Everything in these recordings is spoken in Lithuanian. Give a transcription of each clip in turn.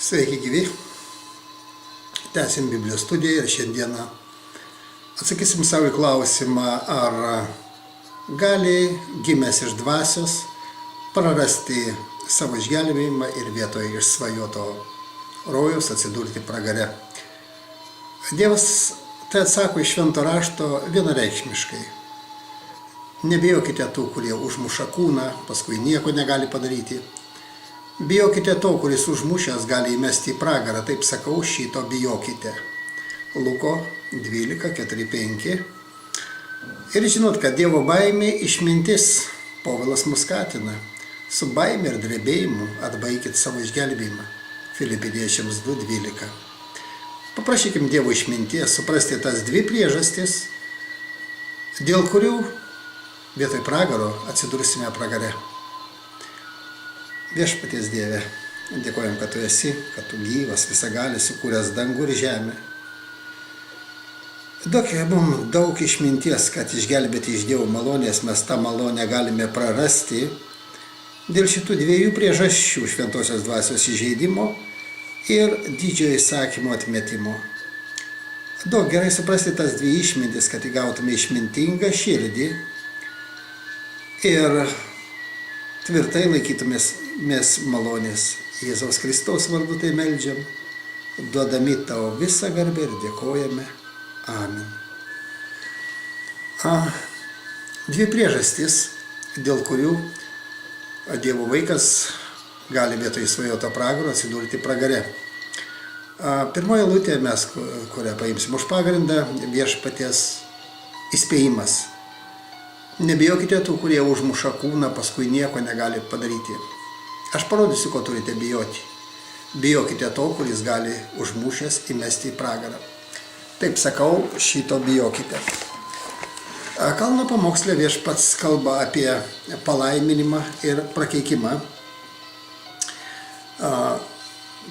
Sveiki gyvi. Tęsim Biblijos studiją ir šiandieną atsakysim savo į klausimą, ar gali gimęs iš dvasios prarasti savo išgelbėjimą ir vietoje išsvajoto rojaus atsidurti pragare. Dievas tai atsako iš švento rašto vienareikšmiškai. Nebijokite tų, kurie užmuša kūną, paskui nieko negali padaryti. Bijokite to, kuris užmušęs gali įmesti į pragarą, taip sakau, šito bijokite. Luko 12:4-5. Ir žinot, kad Dievo baimė išmintis, Povilas mus skatina. Su baimė ir drebėjimu atbaikit savo išgelbėjimą. Filipiečiams 2:12. Paprašykim Dievo išminties suprasti tas dvi priežastis, dėl kurių vietoj pragaro atsidursime pragare. Viešpaties Dieve, dėkojam, kad tu esi, kad tu gyvas, visagalis, sukūręs dangų ir žemę. Duok mums daug išminties, kad išgelbėti iš Dievo malonės mes tą malonę galime prarasti dėl šitų dviejų priežasčių - šventosios dvasios įžeidimo ir didžiojo įsakymo atmetimo. Duok gerai suprasti tas dvi išmintis, kad įgautume išmintingą širdį ir tvirtai laikytumės malonės. Jėzaus Kristaus vardu tai meldžiam, duodami tau visą garbę ir dėkojame. Amen. Dvi priežastys, dėl kurių Dievo vaikas gali vietoj svajoto pragaro atsidurti pragare. Pirmoje eilutėje mes, kurią paimsim už pagrindą, viešpaties įspėjimas. Nebijokite tų, kurie užmuša kūną, paskui nieko negali padaryti. Aš parodysiu, ko turite bijoti. Bijokite to, kuris gali užmušęs įmesti į pragarą. Taip sakau, šito bijokite. Kalno pamoksle viešpats kalba apie palaiminimą ir prakeikimą.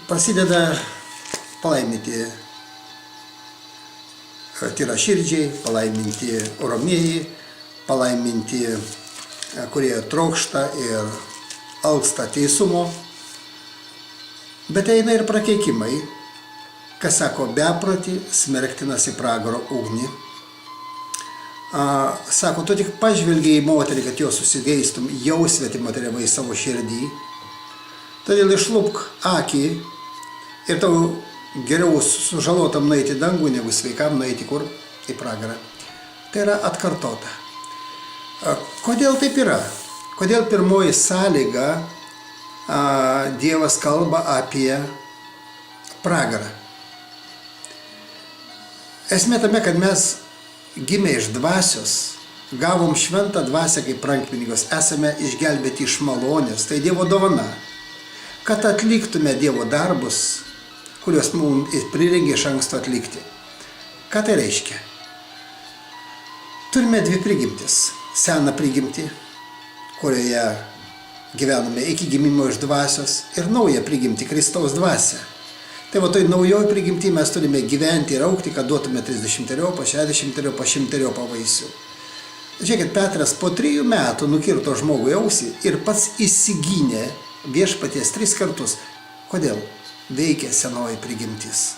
Prasideda palaiminti tyraširdžiai, palaiminti romieji, palaiminti, kurie trokšta ir alksta teisumo, bet eina ir prakeikimai, kas sako beprotį, smerktinas į pragaro ugnį. Sako, tu tik pažvelgiai į moterį, kad jos susigeistum, jau svetimotariavai savo širdį, todėl išlupk akį ir tau geriau sužalotam nueiti į dangų, negu sveikam nueiti kur? Į pragarą. Tai yra atkartota. Kodėl taip yra? Kodėl pirmoji sąlyga Dievas kalba apie pragarą? Esmė tame, kad mes gimę iš dvasios, gavom šventą dvasią kaip rankpinigius, esame išgelbėti iš malonės, tai Dievo dovana, kad atliktume Dievo darbus, kuriuos mums prirengė iš anksto atlikti. Ką tai reiškia? Turime dvi prigimtis. Seną prigimtį, kurioje gyvename iki gimimo iš dvasios, ir naują prigimtį, Kristaus dvasią. Tai va toj naujoj prigimtį mes turime gyventi ir augti, kad duotume 30-eriopą, 60-eriopą, 100-eriopą vaisių. Žiūrėkit, Petras po 3 metų nukirto žmogui ausį ir pats įsigynė viešpaties 3 kartus. Kodėl? Veikia senoji prigimtis.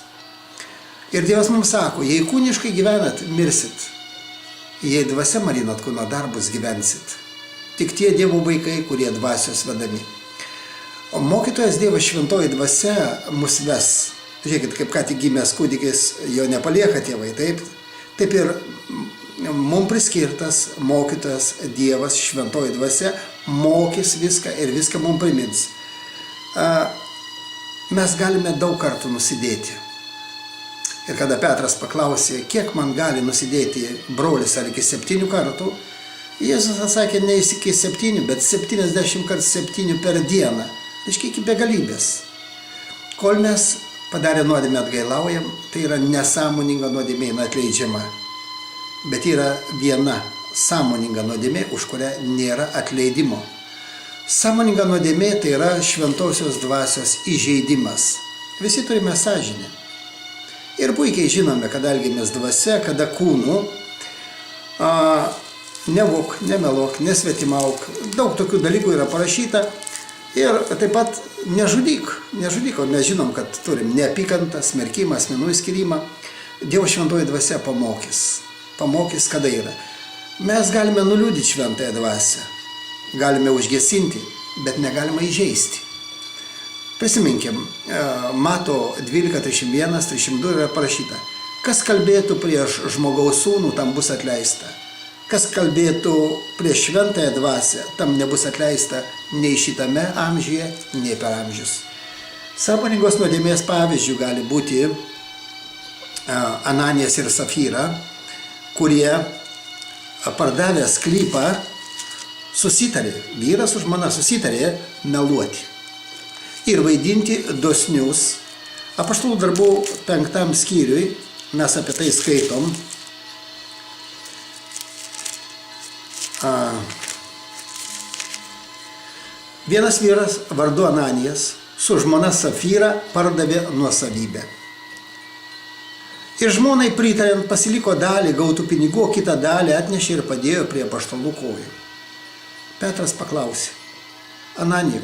Ir Dievas mums sako, jei kūniškai gyvenat, mirsit. Jei dvasia marinat kūno darbus, gyvensit. Tik tie Dievo vaikai, kurie dvasios vedami. O mokytojas Dievas šventoji dvasia mus ves. Žiūrėkit, kaip ką tik gimęs kūdikis, jo nepalieka tėvai, taip? Taip ir mums priskirtas mokytojas Dievas šventoji dvasia mokys viską ir viską mums primins. Mes galime daug kartų nusidėti. Ir kada Petras paklausė, kiek man gali nusidėti brolis, ar iki 7 kartų, Jėzus atsakė, ne iki 7, bet 70 kart 7 per dieną. Reiškia, iki begalybės. Kol mes padarę nuodėmę atgailaujam, tai yra nesąmoninga nuodėmė atleidžiama. Bet yra viena sąmoninga nuodėmė, už kurią nėra atleidimo. Sąmoninga nuodėmė tai yra šventosios dvasios įžeidimas. Visi turime sąžinę. Ir puikiai žinome, kada elgiamės dvasia, kada kūnu, nevok, nemelok, nesvetimauk. Daug tokių dalykų yra parašyta. Ir taip pat nežudyk, o mes žinom, kad turim neapykantą, smerkimą, asmenų įskyrimą. Dievo šventoji dvasia pamokys, kada yra. Mes galime nuliūdyti šventąją dvasią, galime užgesinti, bet negalime įžeisti. Prisiminkim, Mato 12:31-32 yra parašyta, kas kalbėtų prieš žmogaus sūnų, tam bus atleista. Kas kalbėtų prieš šventąją dvasią, tam nebus atleista nei šitame amžiuje, nei per amžius. Sąmoningos nuodėmės pavyzdžių gali būti Ananijas ir Safyra, kurie pardavę sklypą susitarė, vyras su žmona susitarė meluoti ir vaidinti dosnius. Apaštalų darbų 5 skyriui mes apie tai skaitom. Vienas vyras vardu Ananijas su žmona Safyra pardavė nuosavybę. Ir žmonai pritariant pasiliko dalį gautų pinigų, o kitą dalį atnešė ir padėjo prie apaštalų kojų. Petras paklausė, Ananijau,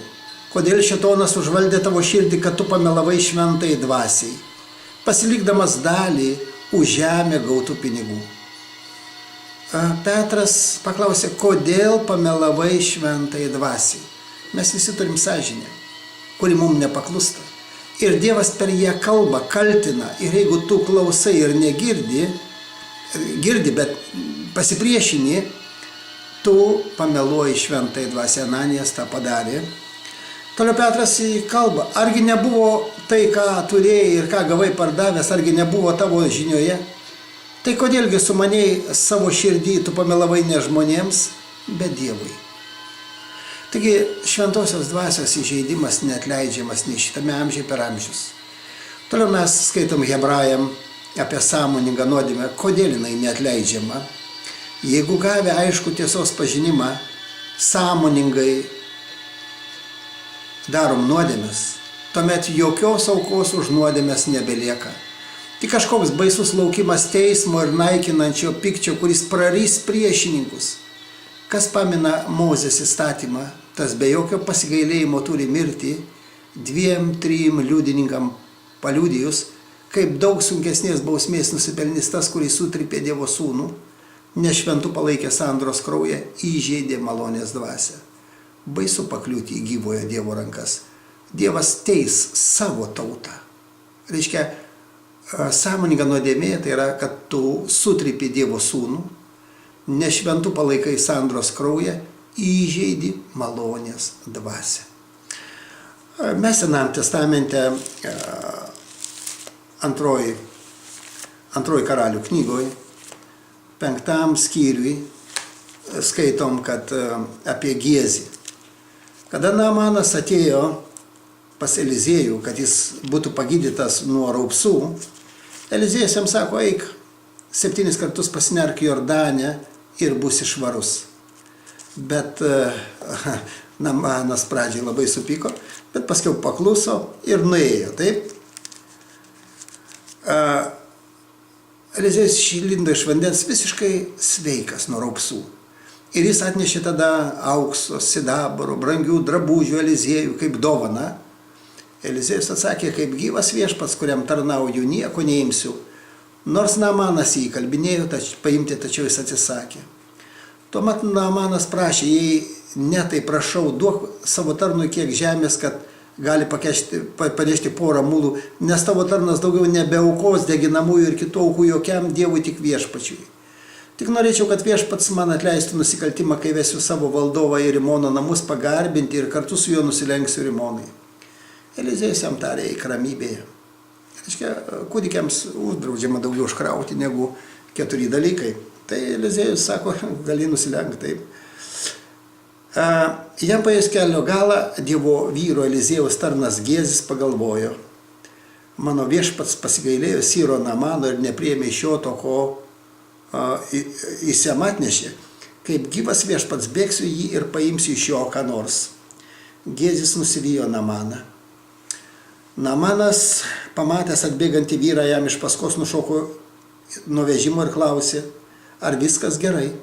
kodėl šėtonas užvaldė tavo širdį, kad tu pamelavai šventai dvasiai, pasilikdamas dalį už žemę gautų pinigų? Petras paklausė, kodėl pamelavai šventai dvasiai? Mes visi turim sąžinę, kuri mums nepaklusta. Ir Dievas per ją kalba, kaltina. Ir jeigu tu klausai ir negirdi, bet pasipriešini, tu pameluoji šventai dvasiai. Ananijas tą padarė. Toliau Petras į kalbą. Argi nebuvo tai, ką turėjai ir ką gavai pardavęs, argi nebuvo tavo žinioje? Tai kodėlgi sumanėjai savo širdį, tu pamelavai ne žmonėms, bet Dievui. Taigi šventosios dvasios įžeidimas neatleidžiamas nei šitame amžiuje per amžius. Toliau mes skaitom Hebrajam apie sąmoningą nuodėmę, kodėl jinai neatleidžiama. Jeigu gavę aišku tiesos pažinimą, sąmoningai darom nuodėmes, tuomet jokios aukos už nuodėmes nebelieka. Tik kažkoks baisus laukimas teismo ir naikinančio pykčio, kuris prarys priešininkus. Kas pamina Mozės įstatymą, tas be jokio pasigailėjimo turi mirti, 2-3 liudininkam paliudijus, kaip daug sunkesnės bausmės nusipelnys tas, kuris sutrypė Dievo sūnų, nešventų palaikė sandoros kraują, įžeidė malonės dvasią. Baisu pakliūti į gyvojo Dievo rankas. Dievas teis savo tautą. Reiškia, sąmoninga nuodėmė tai yra, kad tu sutrypė Dievo sūnų, nešventų palaikai sandoros kraują, įžeidi malonės dvasią. Mes Senajame testamente antroji karalių knygoje, 5 skyriui, skaitom, kad apie Giezį. Kada Naamanas atėjo pas Eliziejų, kad jis būtų pagydytas nuo raupsų, Eliziejus jam sako, eik, 7 kartus pasinerk Jordane ir būsi švarus. Bet Naamanas pradžiai labai supyko, bet paskiau pakluso ir nuėjo, taip? Eliziejus išlindo iš vandens visiškai sveikas nuo raupsų. Ir jis atnešė tada aukso, sidabro, brangių drabužių Eliziejui kaip dovana. Eliziejus atsakė, kaip gyvas viešpats, kuriam tarnauju, nieko neimsiu. Nors Naamanas jį įkalbinėjo paimti, tačiau jis atsisakė. Tuomet Naamanas prašė, jei ne, tai prašau, duok savo tarnui kiek žemės, kad gali panešti porą mulų, nes tavo tarnas daugiau nebeaukos deginamųjų ir kitų aukų jokiam Dievui, tik viešpačiui. Tik norėčiau, kad viešpats man atleistų nusikaltimą, kai vesiu savo valdovą į Rimono namus pagarbinti ir kartu su juo nusilenksiu Rimonui. Eliziejus jam tarė, eik ramybėje. Reiškia, kūdikiams uždraudžiama daugiau užkrauti negu 4 dalykai. Tai Eliziejus sako, gali nusilenkti taip. Jam paėjus kelio galą, Dievo vyro Eliziejaus tarnas Giezis pagalvojo, mano viešpats pasigailėjo Syro Naamano ir nepriėmė iš jo to, ko jis jam atnešė. Kaip gyvas viešpats bėgsiu jį ir paimsiu iš jo ką nors. Giezis nusivijo Naamaną. Naamanas, pamatęs atbėgantį vyrą, jam iš paskos nušoko nuo vežimo ir klausė, ar viskas gerai.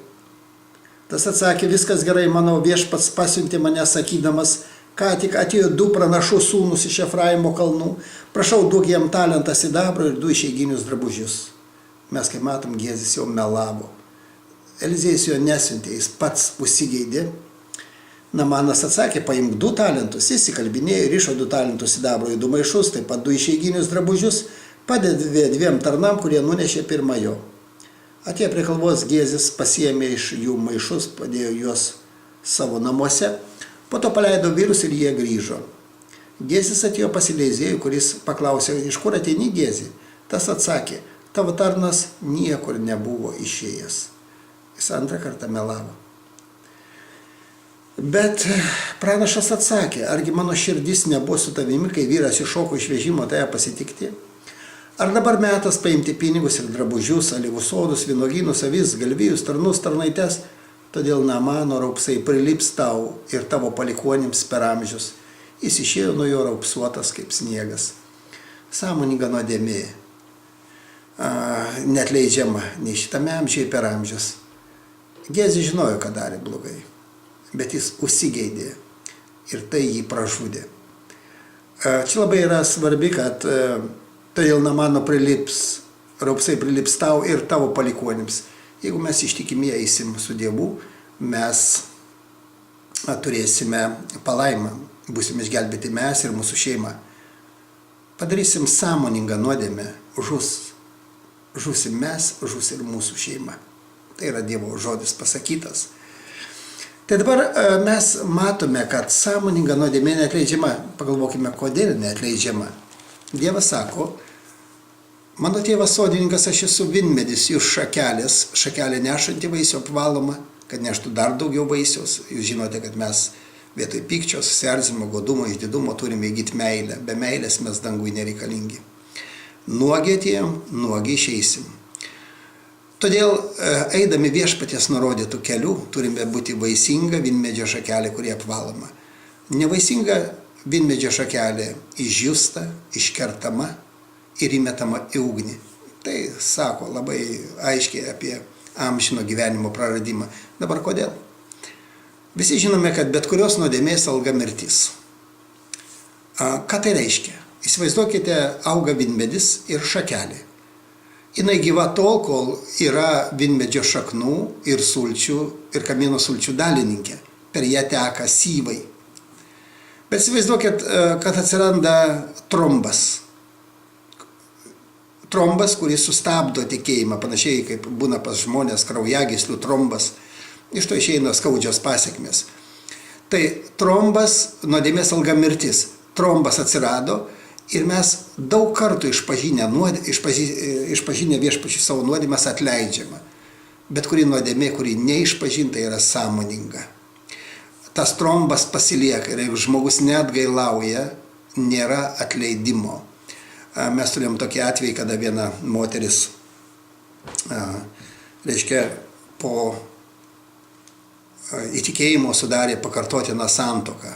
Tas atsakė, viskas gerai, mano viešpats pasiuntė mane sakydamas, ką tik atėjo 2 pranašų sūnus iš Efraimo kalnų, prašau, duok jam talentą sidabro ir 2 išeiginius drabužius. Mes, kaip matom, Giezis jau melavo. Eliziejus jo nesiuntė, jis pats užsigeidė. Namanas atsakė, paimk 2 talentus, jis įkalbinėjo ir rišo 2 talentus sidabro į 2 maišus, taip pat 2 išeiginius drabužius, padavė 2 tarnam, kurie nunešė pirmą jo. Atėjo prie kalvos, Giezis pasiėmė iš jų maišus, padėjo juos savo namuose, po to paleido vyrus ir jie grįžo. Giezis atėjo pas Eliziejų, kuris paklausė, iš kur ateini, Giezi? Tas atsakė, tavo tarnas niekur nebuvo išėjęs. Jis antrą kartą melavo. Bet pranašas atsakė, argi mano širdis nebuvo su tavimi, kai vyras iššoko iš vežimo tave pasitikti? Ar dabar metas paimti pinigus ir drabužius, alyvų sodus, vynuogynus, avis, galvijus, tarnus, tarnaites? Todėl Naamano raupsai prilips tau ir tavo palikuonims per amžius. Jis išėjo nuo jo raupsuotas kaip sniegas. Sąmoninga nuodėmė, neatleidžiama nei šitame amžiuje per amžius. Giezis žinojo, ką darė blogai, bet jis užsigeidė ir tai jį pražudė. Čia labai yra svarbi, kad todėl Naamano raupsai prilips tau ir tavo palikuonims. Jeigu mes ištikimi eisim su Dievu, mes turėsime palaimą, būsime išgelbėti mes ir mūsų šeima. Padarysim sąmoningą nuodėmę, žusim mes, žus ir mūsų šeima. Tai yra Dievo žodis pasakytas. Tai dabar mes matome, kad sąmoninga nuodėmė neatleidžiama. Pagalvokime, kodėl neatleidžiama. Dievas sako, mano tėvas sodininkas, aš esu vynmedis, jūs šakelės, šakelė nešanti vaisių apvaloma, kad neštų dar daugiau vaisiaus. Jūs žinote, kad mes vietoj pykčio, susierzimo, godumo, išdidumo turime įgyti meilę. Be meilės mes dangui nereikalingi. Nuogi atėjom, nuogi išeisim. Todėl, eidami viešpaties nurodytų kelių, turime būti vaisinga vynmedžio šakelė, kurie apvaloma. Nevaisinga vynmedžio šakelė išdžiūsta, iškertama ir įmetama į ugnį. Tai sako labai aiškiai apie amžino gyvenimo praradimą. Dabar kodėl? Visi žinome, kad bet kurios nuodėmės alga mirtis. Ką tai reiškia? Įsivaizduokite, auga vynmedis ir šakelė. Jinai gyva tol, kol yra vynmedžio šaknų ir sulčių ir kamieno sulčių dalininkė. Per ją teka syvai. Bet įsivaizduokit, kad atsiranda trombas. Trombas, kuris sustabdo tekėjimą, panašiai kaip būna pas žmonės kraujagyslių trombas. Iš to išeina skaudžios pasekmės. Tai trombas, nuodėmės alga mirtis. Trombas atsirado. Ir mes daug kartų išpažinę viešpačiui savo nuodėmes atleidžiama. Bet kuri nuodėmė, kuri neišpažinta, yra sąmoninga. Tas trombas pasilieka ir jeigu žmogus neatgailauja, nėra atleidimo. Mes turėjom tokį atvejį, kada viena moteris, po įtikėjimo sudarė pakartotiną santuoką.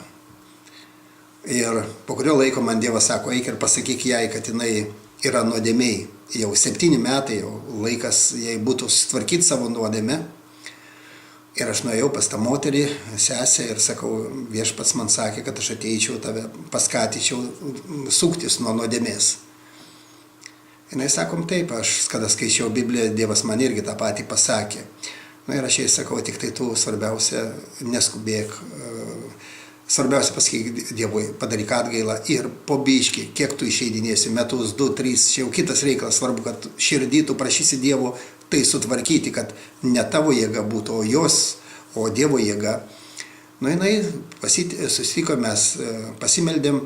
Ir po kurio laiko man Dievas sako, eik ir pasakyk jai, kad jinai yra nuodėmėj. Jau 7 metai, jau laikas jai būtų sutvarkyti savo nuodėmę. Ir aš nuėjau pas tą moterį, sesę ir sakau, viešpats man sakė, kad aš ateičiau tave, paskatyčiau suktis nuo nuodėmės. Ir jis sakom, taip, aš kada skaičiau Bibliją, Dievas man irgi tą patį pasakė. Ir aš jai sakau, tik tai tu svarbiausia neskubėk. Svarbiausia pasakyk Dievui, padaryk atgailą ir po biškį, kiek tu išeidinėsi, metus, 2, 3, čia jau kitas reikalas, svarbu, kad širdį tu prašysi Dievo tai sutvarkyti, kad ne tavo jėga būtų, o Dievo jėga. Jinai susitiko, mes pasimeldėm,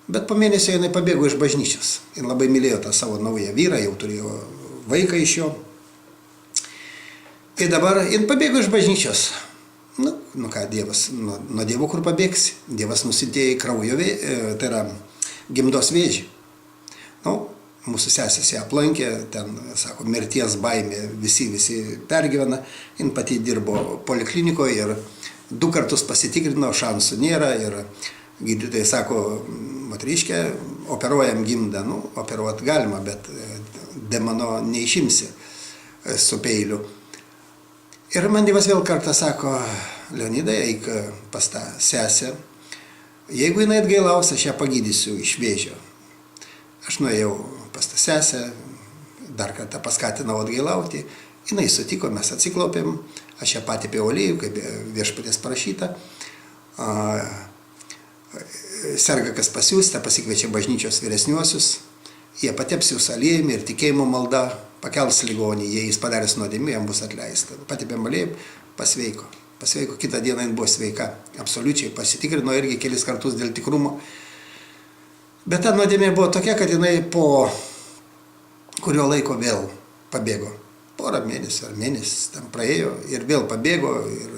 bet po mėnesio jinai pabėgo iš bažnyčios. Jis labai mylėjo tą savo naują vyrą, jau turėjo vaiką iš jo. Ir dabar jis pabėgo iš bažnyčios. Nu ką, Dievas, nuo Dievo kur pabėgsi? Dievas nusintėjo į kraujo, tai yra gimdos vėžį. Mūsų sesės ją aplankė, ten, sako, mirties baimė, visi pergyvena. Jin pati dirbo poliklinikoje ir 2 kartus pasitikrino, šansų nėra. Ir gydytojai sako, moteriškė, operuojam gimdą. Operuoti galima, bet demano neišimsi su peiliu. Ir man Dievas vėl kartą sako, Leonidai, eik pas tą sesę, Jeigu jinai atgailaus, aš ją pagydysiu iš vėžio. Aš nuėjau pas tą sesę, dar kartą paskatinau atgailauti, jinai sutiko, mes atsiklaupėm, aš ją patepėjau aliejų, kaip viešpaties parašyta. Serga kas pasiųsta, pasikviečia bažnyčios vyresniuosius, jie pateps jūs aliejumi ir tikėjimo malda pakels ligonį, jei jis padaręs nuodėmę, jam bus atleista. Patepėm aliejų, pasveiko. Pasveiko, kitą dieną jin buvo sveika, absoliučiai pasitikrino irgi kelis kartus dėl tikrumo. Bet ta nuodėmė buvo tokia, kad jinai po kurio laiko vėl pabėgo. Porą mėnesių ar mėnesis tam praėjo ir vėl pabėgo ir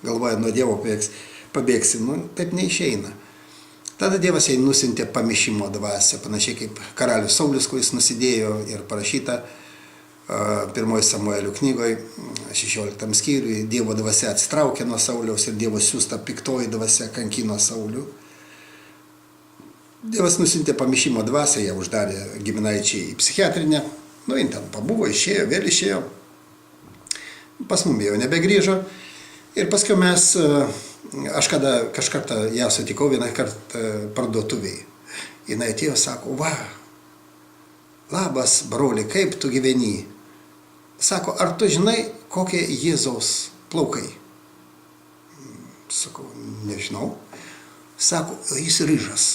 galvoja, nuo Dievo pabėgsi. Nu, taip neišeina. Tada Dievas jai nusintė pamišimo dvasią, panašiai kaip karalius Saulius, kuris nusidėjo ir parašyta pirmoji Samuelio knygoje, 16 skyriuje, Dievo dvasia atsitraukė nuo Sauliaus ir Dievo siųsta piktoji dvasia kankino Saulių. Dievas nusintė pamišimo dvasią, ją uždarė giminaičiai į psichiatrinę, nu, jin ten pabuvo, išėjo, vėl išėjo, pas mumi jau nebegrįžo ir paskui mes, aš kažkartą ją sutikau vieną kartą parduotuviai, jinai atėjo, sako, va, labas, broli, kaip tu gyveni? Sako, ar tu žinai, kokie Jėzaus plaukai? Sakau, nežinau. Sako, jis ryžas.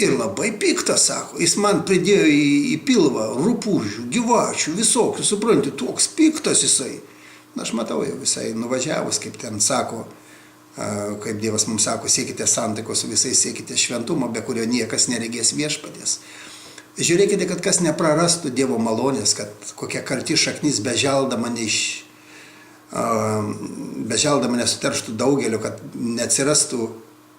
Ir labai piktas, sako, jis man pridėjo į pilvą rupūžių, gyvačių, visokių, supranti, toks piktas jisai. Na, aš matau jau visai nuvažiavus, kaip ten sako, kaip Dievas mums sako, siekite santaikos su visais, siekite šventumo, be kurio niekas neregės viešpaties. Žiūrėkite, kad kas neprarastų Dievo malonės, kad kokia karti šaknis beželdama nesuterštų daugelio, kad neatsirastų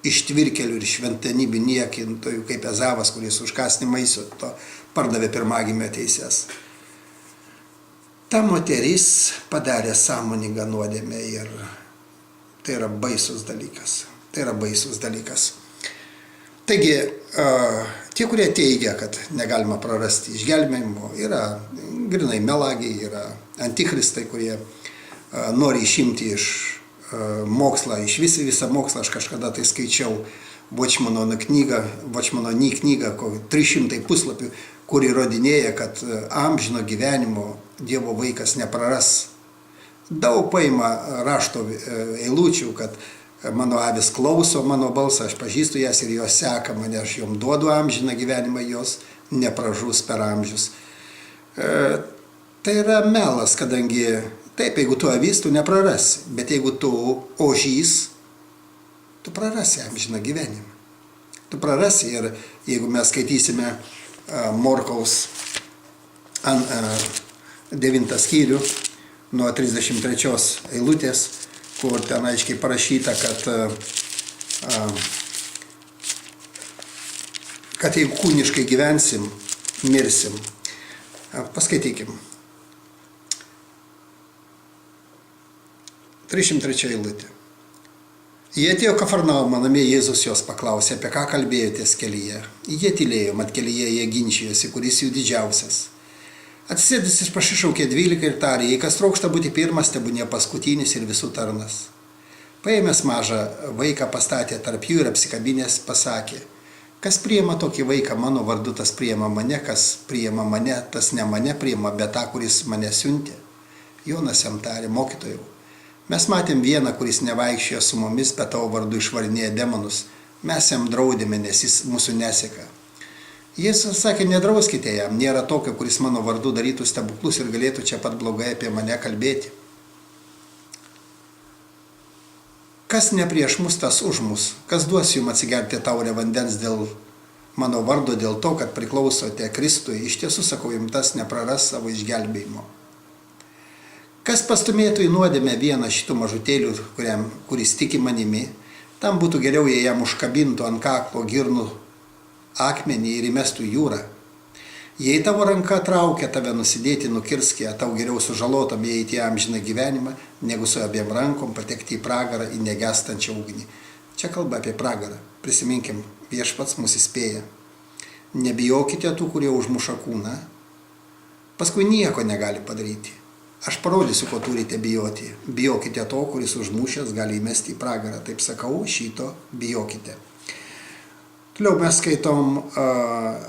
ištvirkelių ir šventenybių niekintojų, kaip Ezavas, kuris už kąsnį maisių to pardavė pirmagimio teises. Ta moteris padarė sąmoningą nuodėmę ir tai yra baisus dalykas. Tai yra baisus dalykas. Taigi, tie, kurie teigia, kad negalima prarasti išgelbėjimo, yra grinai melagiai, yra antikristai, kurie nori išimti iš mokslą, iš visą mokslą. Aš kažkada tai skaičiau Watchmano knygą, 300 puslapių, kur įrodinėja, kad amžino gyvenimo Dievo vaikas nepraras. Daug paima rašto eilučių, kad mano avis klauso mano balsą, aš pažįstu jas ir jos seka mane, aš jom duodu amžiną gyvenimą, jos nepražus per amžius. Tai yra melas, kadangi taip, jeigu tu avis, tu neprarasi, bet jeigu tu ožys, tu prarasi amžiną gyvenimą. Tu prarasi ir jeigu mes skaitysime Morkaus 9 skyrių nuo 33 eilutės, kur ten aiškiai parašyta, kad jeigu kūniškai gyvensim, mirsim. Paskaitykim. 303 eilutė. Jie atėjo Kafarnaumą, namie Jėzus jos paklausė, apie ką kalbėjotės kelyje. Jie tylėjo, mat kelyje jie ginčijosi, kuris jų didžiausias. Atsisėdus jis pasišaukė 12 ir tarė, jei kas trokšta būti pirmas, tebūnie paskutinis ir visų tarnas. Paėmęs mažą vaiką pastatė tarp jų ir apsikabinės pasakė, kas priima tokį vaiką mano vardu, tas priima mane, kas priima mane, tas ne mane priima, bet tą, kuris mane siuntė. Jonas jam tarė, mokytojau, mes matėm vieną, kuris nevaikščiojo su mumis, bet tavo vardu išvarinėja demonus. Mes jam draudėme, nes jis mūsų neseka. Jėzus sakė, nedrauskite jam, nėra tokio, kuris mano vardu darytų stebuklus ir galėtų čia pat blogai apie mane kalbėti. Kas ne prieš mus, tas už mus, kas duos jums atsigerti taurę vandens dėl mano vardo, dėl to, kad priklausote Kristui, iš tiesų sakau, jums tas nepraras savo išgelbėjimo. Kas pastumėtų į nuodėmę vieną šitų mažutėlių, kuris tiki manimi, tam būtų geriau, jei jam užkabintų ant kaklo girnų akmenį ir įmestų jūrą. Jei tavo ranka traukia tave nusidėti, nukirskė, tau geriau sužalotam įeiti į amžiną gyvenimą, negu su abiem rankom patekti į pragarą, į negestančią ugnį. Čia kalba apie pragarą. Prisiminkim, viešpats mus įspėja. Nebijokite tų, kurie užmuša kūną. Paskui nieko negali padaryti. Aš parodysiu, ko turite bijoti. Bijokite to, kuris užmušęs gali įmesti į pragarą. Taip sakau, šito bijokite. Toliau mes skaitom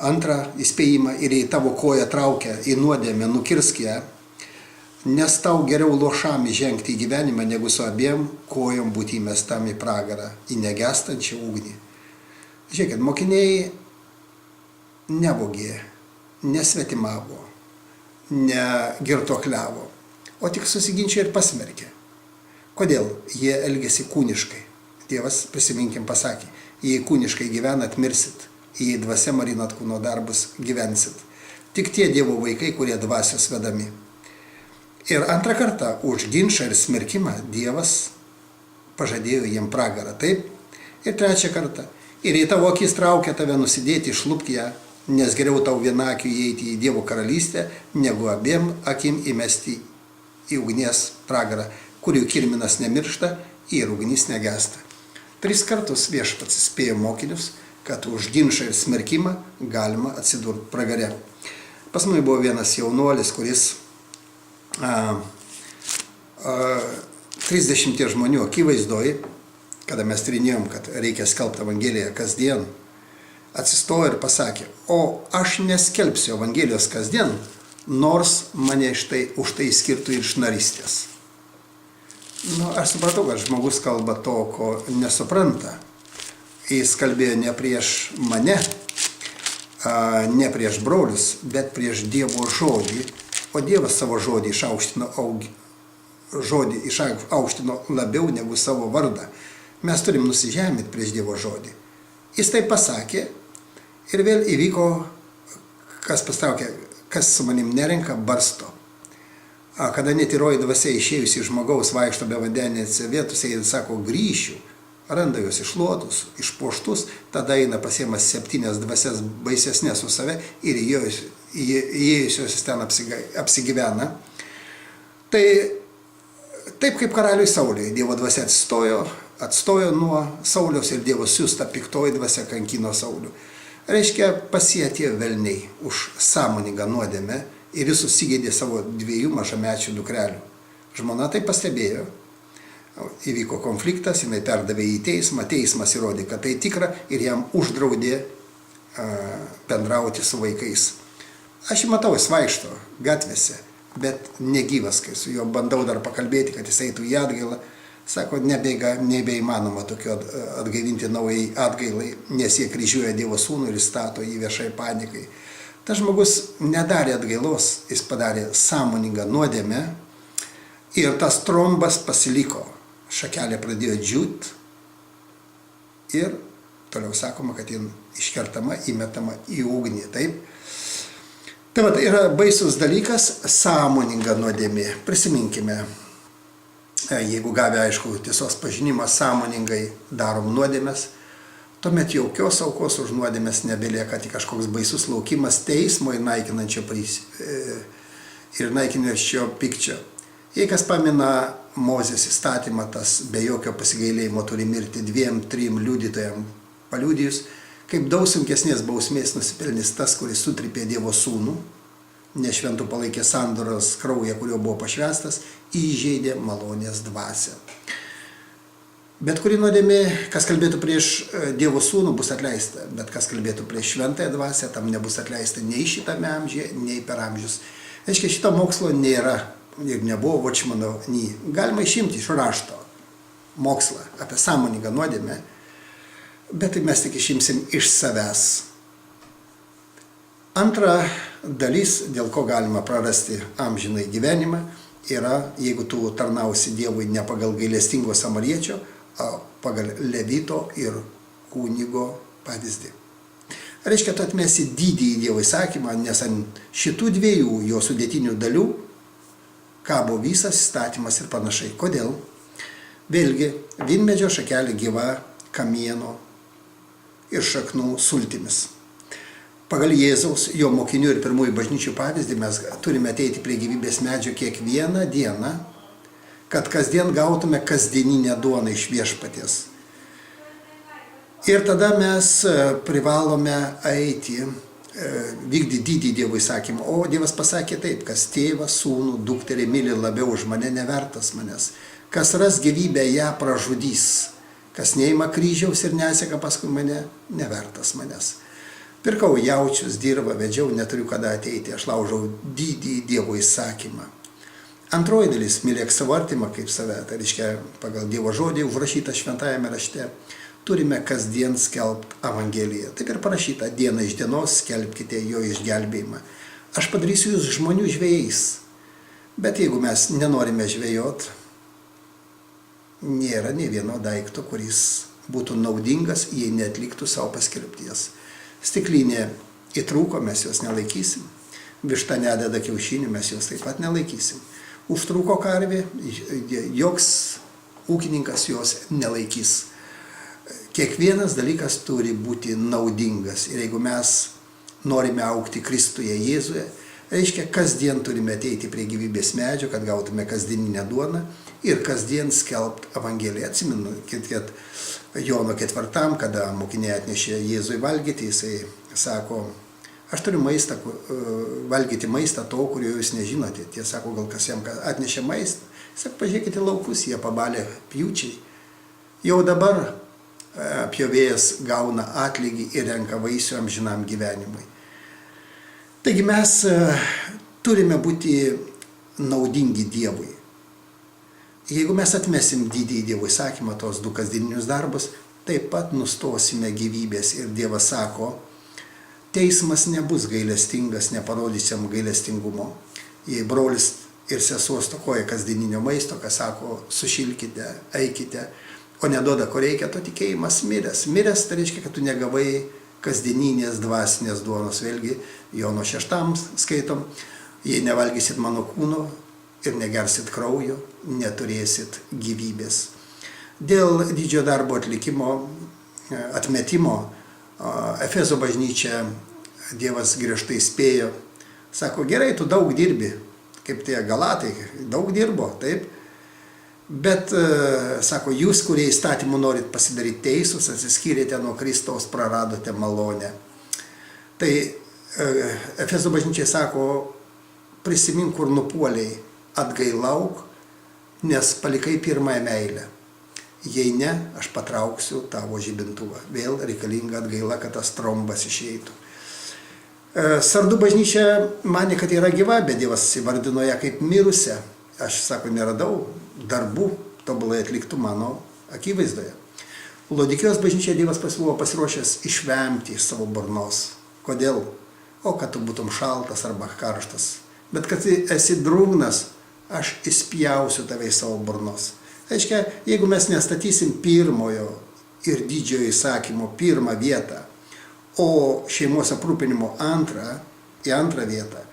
antrą įspėjimą ir į tavo koją traukia į nuodėmę, nukirsk ją, nes tau geriau lošam įžengti į gyvenimą, negu su abiem kojom būti įmestam į pragarą, į negestančią ugnį. Žiūrėkit, mokiniai nevogė, nesvetimavo, negirtuokliavo, o tik susiginčia ir pasmerkė. Kodėl? Jie elgėsi kūniškai. Dievas, prisiminkim, pasakė, jei kūniškai gyvenat, mirsit, jei dvasia marinat kūno darbus, gyvensit. Tik tie Dievo vaikai, kurie dvasios vedami. Ir antrą kartą už ginčą ir smerkimą Dievas pažadėjo jiem pragarą, taip? Ir trečią kartą. Ir jei tavo akis traukia tave nusidėti, išlupk ją, nes geriau tau viena akiu įeiti į Dievo karalystę, negu abiem akim įmesti į ugnies pragarą, kurių kirminas nemiršta ir ugnis negesta. 3 kartus Viešpats įspėjo mokinius, kad už ginčą ir smerkimą galima atsidurti pragare. Pas mus buvo vienas jaunuolis, kuris 30 žmonių akivaizdoj, kada mes tyrinėjom, kad reikia skelbti Evangeliją kasdien, atsistojo ir pasakė, o aš neskelbsiu Evangelijos kasdien, nors mane už tai skirtų ir iš narystės. Aš supratau, kad žmogus kalba to, ko nesupranta. Jis kalbėjo ne prieš mane, ne prieš brolius, bet prieš Dievo žodį, o Dievas savo žodį išaukštino labiau negu savo vardą. Mes turim nusižeminti prieš Dievo žodį. Jis tai pasakė ir vėl įvyko, kas pastraukė, kas su manim nerenka, barsto. Kada netyroji dvasia išėjusi iš žmogaus vaikšto be vandenėse vietose ir sako grįšiu, randa juos išluotus, išpuoštus, tada eina pasiema 7 dvasias baisesnės už save ir įėjusios ten apsigyvena. Tai taip kaip karaliui Sauliui, Dievo dvasia atstojo nuo Sauliaus ir Dievo siųsta piktoji dvasia kankino Saulių. Reiškia, pasietė velniai už sąmoningą nuodėmę ir jis susigėdė savo 2 mažamečių dukrelių. Žmona tai pastebėjo. Įvyko konfliktas, jinai perdavė į teismą, teismas įrodė, kad tai tikra ir jam uždraudė bendrauti su vaikais. Aš jį matau, jis vaikšto gatvėse, bet negyvas, kai su juo bandau dar pakalbėti, kad jis eitų į atgailą. Sako, nebeįmanoma tokio atgaivinti naujai atgailai, nes jie kryžiuoja Dievo sūnų ir stato jį viešai panikai. Tas žmogus nedarė atgailos, jis padarė sąmoningą nuodėmę ir tas trombas pasiliko. Šakelė pradėjo džiūt ir toliau sakoma, kad jin iškertama, įmetama į ugnį. Taip? Tai yra baisus dalykas, sąmoninga nuodėmė. Prisiminkime, jeigu gavę, aišku, tiesos pažinimą sąmoningai darom nuodėmės, tuomet jokios aukos už nuodėmės nebelieka, tik kažkoks baisus laukimas teismo ir naikinančio pykčio. Jei kas pamina Mozės įstatymą, tas be jokio pasigailėjimo turi mirti 2-3 liudytojams paliudijus, kaip daug sunkesnės bausmės nusipelnys tas, kuris sutripė Dievo sūnų, nešventų palaikė sandoros kraują, kurio buvo pašvęstas, įžeidė malonės dvasią. Bet kuri nuodėmė, kas kalbėtų prieš Dievo sūnų, bus atleista, bet kas kalbėtų prieš šventąją dvasią, tam nebus atleista nei šitame amžiuje, nei per amžius. Reiškia, šito mokslo nėra ir nebuvo Vočmano, nei. Galima išimti iš rašto mokslą apie sąmoningą nuodėmę, bet mes tik išimsim iš savęs. Antra dalis, dėl ko galima prarasti amžinai gyvenimą, yra, jeigu tu tarnausi Dievui ne pagal gailestingo samariečio, pagal Levito ir kunigo pavyzdį. Reiškia, tu atmesi didįjį Dievo įsakymą, nes ant šitų 2 jo sudėtinių dalių kabo visas įstatymas ir panašiai. Kodėl? Vėlgi, vynmedžio šakelė gyva kamieno ir šaknų sultimis. Pagal Jėzaus, jo mokinių ir pirmųjų bažnyčių pavyzdį mes turime ateiti prie gyvybės medžio kiekvieną dieną, kad kasdien gautume kasdieninę duoną iš Viešpaties. Ir tada mes privalome eiti, vykdyti didį Dievo įsakymą. O Dievas pasakė taip, kas tėvą, sūnų, dukterį myli labiau už mane, nevertas manęs. Kas ras gyvybę, ją pražudys. Kas neima kryžiaus ir neseka paskui mane, nevertas manęs. Pirkau jaučius, dirbą, vedžiau, neturiu kada ateiti, aš laužau didį Dievo įsakymą. Antroji dalis, mylėk savo artimą kaip save, tai reiškia pagal Dievo žodį užrašytą šventajame rašte, turime kasdien skelbti Evangeliją. Taip ir parašyta, diena iš dienos skelbkite jo išgelbėjimą. Aš padarysiu jūs žmonių žvejais, bet jeigu mes nenorime žvejot, nėra nė vieno daikto, kuris būtų naudingas, jei neatliktų savo paskirties. Stiklinė įtrūko, mes jos nelaikysim. Višta nededa kiaušinių, mes jos taip pat nelaikysim. Užtrūko karvė, joks ūkininkas jos nelaikys. Kiekvienas dalykas turi būti naudingas. Ir jeigu mes norime augti Kristuje Jėzuje, reiškia, kasdien turime ateiti prie gyvybės medžio, kad gautume kasdieninę duoną ir kasdien skelbti Evangeliją. Atsimenu, kad Jono 4, kada mokiniai atnešė Jėzui valgyti, jisai sako, aš turiu maistą, valgyti maistą to, kurio jūs nežinote. Tie sako, gal kas jam atnešė maistą. Sako, pažiūrėkite laukus, jie pabalė pjūčiai. Jau dabar pjovėjas gauna atlygį ir renka vaisių amžinam gyvenimui. Taigi mes turime būti naudingi Dievui. Jeigu mes atmesim didįjį Dievo įsakymą, tos 2 kasdieninius darbus, taip pat nustosime gyvybės. Ir Dievas sako, teismas nebus gailestingas, neparodysiam gailestingumo. Jei brolis ir sesuo stokoja kasdieninio maisto, kas sako, sušilkite, eikite, o neduoda, ko reikia, to tikėjimas miręs. Miręs tai reiškia, kad tu negavai kasdieninės dvasinės duonos. Vėlgi, Jono 6 skaitom, jei nevalgysit mano kūno ir negersit kraujo, neturėsit gyvybės. Dėl didžiojo darbo atmetimo Efezo bažnyčia Dievas griežtai spėjo. Sako, gerai, tu daug dirbi, kaip tie Galatai, daug dirbo, taip. Bet, sako, jūs, kurie įstatymų norit pasidaryti teisūs, atsiskyrėte nuo Kristaus, praradote malonę. Tai Efezo bažnyčiai sako, prisimink, kur nupuoliai, atgailauk, nes palikai pirmąją meilę. Jei ne, aš patrauksiu tavo žibintuvą. Vėl reikalinga atgaila, kad tas trombas išeitų. Sardų bažnyčia manė, kad yra gyva, bet Dievas įvardino ją kaip mirusią. Aš, sako, neradau darbų tobulai atliktų mano akivaizdoje. Laodikijos bažnyčia Dievas buvo pasiruošęs išvemti iš savo burnos. Kodėl? O kad tu būtum šaltas arba karštas. Bet kad esi drungnas, aš įspjausiu tave į savo burnos. Reiškia, jeigu mes nestatysim pirmojo ir didžiojo įsakymo pirmą vietą, o šeimos aprūpinimo į antrą vietą,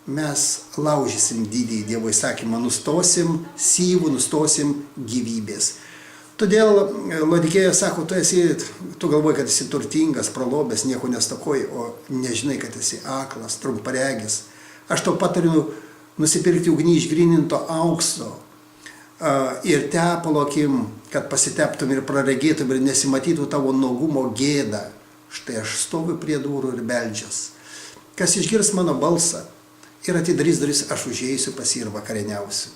mes laužysim didįjį Dievo įsakymą, nustosim syvų, nustosim gyvybės. Todėl Laodikėja sako, tu galvoji, kad esi turtingas, pralobęs, nieko nestokoji, o nežinai, kad esi aklas, trumparegis. Aš tau patariu nusipirkti ugnį išgryninto aukso ir tepalo akim, kad pasiteptum ir praregėtum ir nesimatytų tavo nuogumo gėda. Štai aš stoviu prie durų ir beldžias. Kas išgirs mano balsą ir atidarys duris, aš užeisiu pas jį ir vakarieniausiu.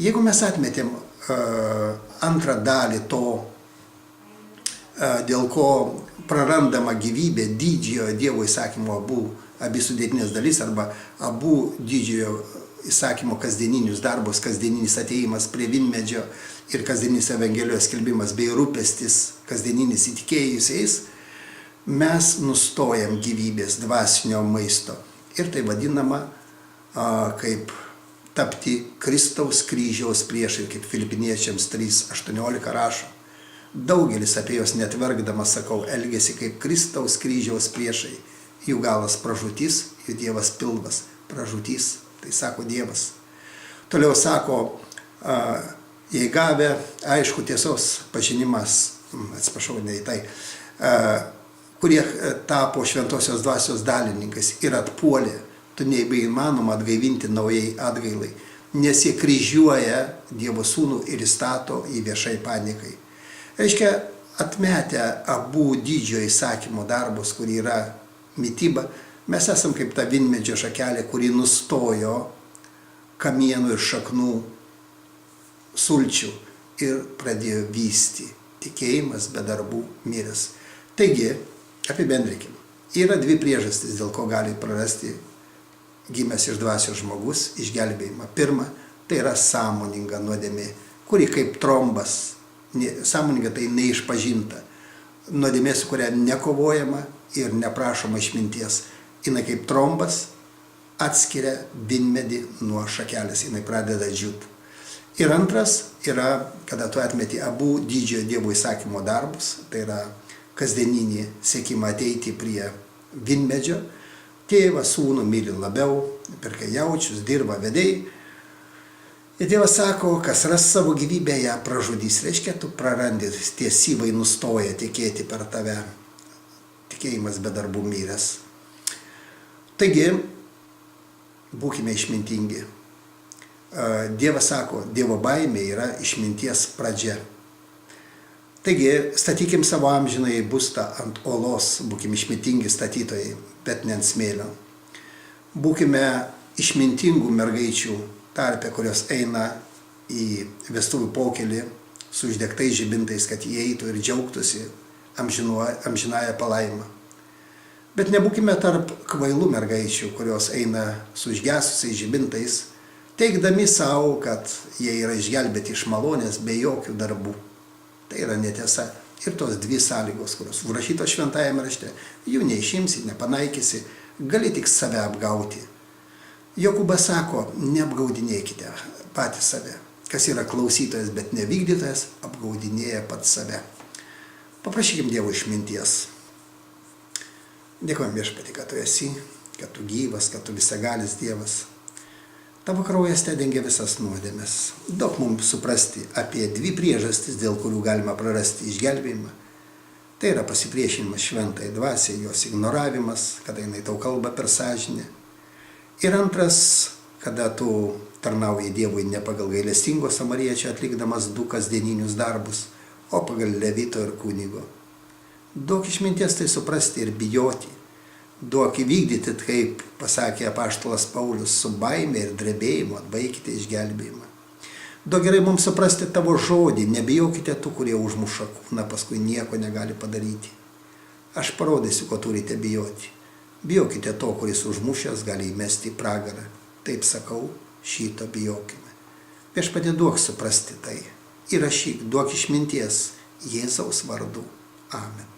Jeigu mes atmetėm antrą dalį to, dėl ko prarandama gyvybė didžiojo Dievo įsakymo abi sudėtinės dalis arba abu didžiojo įsakymo kasdieninius darbus, kasdieninis atėjimas prie vynmedžio ir kasdieninis Evangelijos skelbimas bei rūpestis kasdieninis įtikėjusiais, mes nustojam gyvybės dvasinio maisto. Ir tai vadinama kaip tapti Kristaus kryžiaus priešai, kaip Filipiniečiams 3:18 rašo. Daugelis apie jos net verkdamas, sakau, elgėsi kaip Kristaus kryžiaus priešai. Jų galas pražūtis, jų Dievas pilvas. Pražūtis, tai sako Dievas. Toliau sako, jei gavę, aišku, tiesos pažinimas, kurie tapo šventosios dvasios dalininkais ir atpuolė, tu nebeįmanoma atgaivinti naujai atgailai, nes jie kryžiuoja Dievo sūnų ir įstato į viešai panikai. Reiškia, atmetę abu didžiojo įsakymo darbus, kur yra mityba, mes esam kaip ta vynmedžio šakelė, kuri nustojo kamienų ir šaknų sulčių ir pradėjo vysti Tikėjimas be darbų miręs. Taigi, apibendrinkime. Yra dvi priežastys, dėl ko gali prarasti gimęs iš dvasios žmogus išgelbėjimą. Pirma, tai yra sąmoninga nuodėmė, kuri kaip trombas, sąmoninga tai neišpažinta. Nuodėmė, su kuria nekovojama ir neprašoma išminties. Jinai kaip trombas atskiria vynmedį nuo šakelės, jinai pradeda džiūti. Ir antras yra, kada tu atmeti abu didžiojo Dievo įsakymo darbus, tai yra kasdieninį siekimą ateiti prie vynmedžio. Tėvas sūnų myli labiau, perka jaučius, dirba vedėjai. Ir Dievas sako, kas ras savo gyvybę, ją pražudys. Reiškia, tu prarandi, tie syvai nustoja tikėti per tave. Tikėjimas be darbų miręs. Taigi, būkime išmintingi. Dievas sako, Dievo baimė yra išminties pradžia. Taigi, statykim savo amžinąjį būstą ant olos, būkime išmintingi statytojai, bet ne ant smėlio. Būkime išmintingų mergaičių tarpe, kurios eina į vestuvių pokelį su uždegtais žibintais, kad jie eitų ir džiaugtųsi amžinąją palaimą. Bet nebūkime tarp kvailų mergaičių, kurios eina su užgesusiais žibintais, teikdami savo, kad jie yra išgelbėti iš malonės be jokių darbų. Tai yra netiesa. Ir tos dvi sąlygos, kurios užrašytos šventajame rašte, jų neišimsi, nepanaikysi, gali tik save apgauti. Jokūbas sako, neapgaudinėkite patys save. Kas yra klausytojas, bet nevykdytojas, apgaudinėja pats save. Paprašykim Dievo išminties. Dėkojame Viešpatie, kad tu esi, kad tu gyvas, kad tu visagalis Dievas. Tavo kraujas te dengia visas nuodėmes. Daug mums suprasti apie dvi priežastis, dėl kurių galima prarasti išgelbėjimą. Tai yra pasipriešinimas šventai dvasiai, jos ignoravimas, kada jinai tau kalba per sąžinę. Ir antras, kada tu tarnauji Dievui ne pagal gailestingo samariečio atlikdamas du kasdieninius darbus, o pagal levito ir kunigo. Duok išminties tai suprasti ir bijoti. Duok įvykdyti, kaip pasakė apaštalas Paulius, su baime ir drebėjimu atbaikite išgelbėjimą. Duok gerai mums suprasti tavo žodį, nebijokite tų, kurie užmuša kūną, paskui nieko negali padaryti. Aš parodysiu, ko turite bijoti. Bijokite to, kuris užmušęs gali įmesti į pragarą. Taip sakau, šito bijokime. Viešpatie, duok suprasti tai. Įrašyk, duok išminties Jėzaus vardu. Amen.